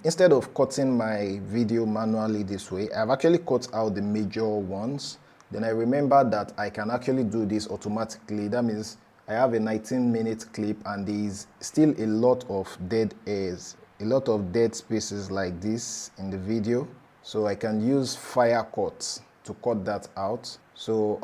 instead of cutting my video manually this way, I've actually cut out the major ones. Then I remember that I can actually do this automatically. That means I have a 19-minute clip and there is still a lot of dead airs, a lot of dead spaces like this in the video. So I can use FireCut to cut that out. So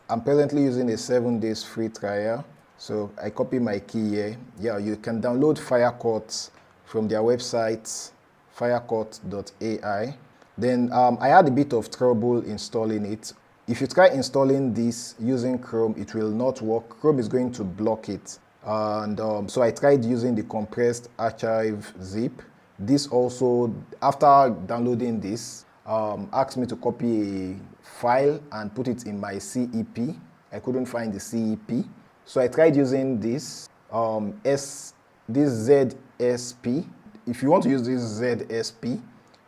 I'm presently using a 7 days free trial. So I copy my key here. Yeah, you can download FireCut from their website, firecut.ai. Then I had a bit of trouble installing it. If you try installing this using Chrome, it will not work. Chrome is going to block it. And so I tried using the compressed archive zip. This also, after downloading this, asked me to copy a file and put it in my CEP. I couldn't find the CEP. So I tried using this, this ZSP. If you want to use this ZSP,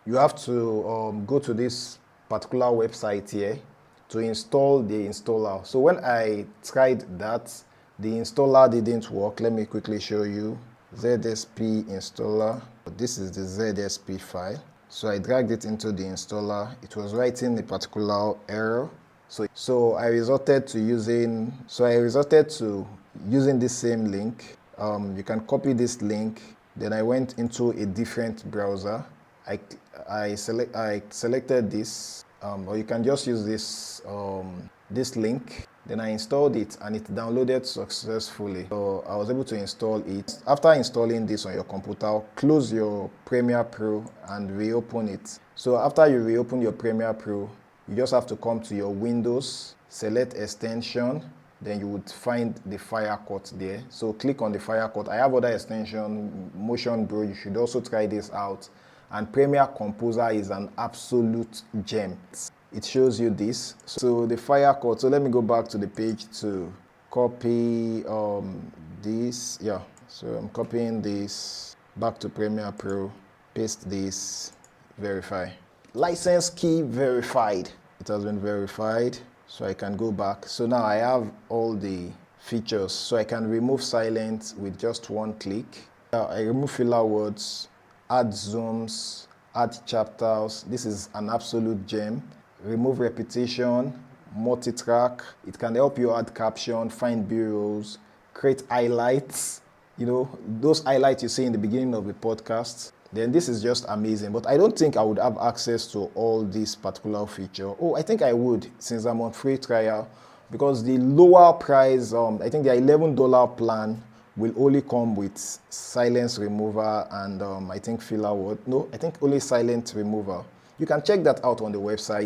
you have to go to this particular website here to install the installer. So when I tried that, the installer didn't work. Let me quickly show you. ZSP installer. This is the ZSP file. So I dragged it into the installer. It was writing a particular error. So I resorted to using this same link. You can copy this link. Then I went into a different browser. I selected this, or you can just use this this link. Then I installed it and it downloaded successfully. So I was able to install it. After installing this on your computer, close your Premiere Pro and reopen it. So after you reopen your Premiere Pro, you just have to come to your Windows, select extension, then you would find the FireCut there. So click on the FireCut. I have other extension, Motion Bro. You should also try this out. And Premiere Composer is an absolute gem. It shows you this. So the FireCut. So let me go back to the page to copy this. Yeah. So I'm copying this back to Premiere Pro. Paste this. Verify. License key verified. It has been verified. So I can go back. So now I have all the features. So I can remove silence with just one click. I remove filler words, add zooms, add chapters. This is an absolute gem. Remove repetition, multi-track. It can help you add caption, find B-rolls, create highlights. You know, those highlights you see in the beginning of the podcast. Then this is just amazing. But I don't think I would have access to all this particular feature. Oh, I think I would, since I'm on free trial, because the lower price, I think the $11 plan will only come with silence remover and I think filler word. No, I think only silent remover. You can check that out on the website.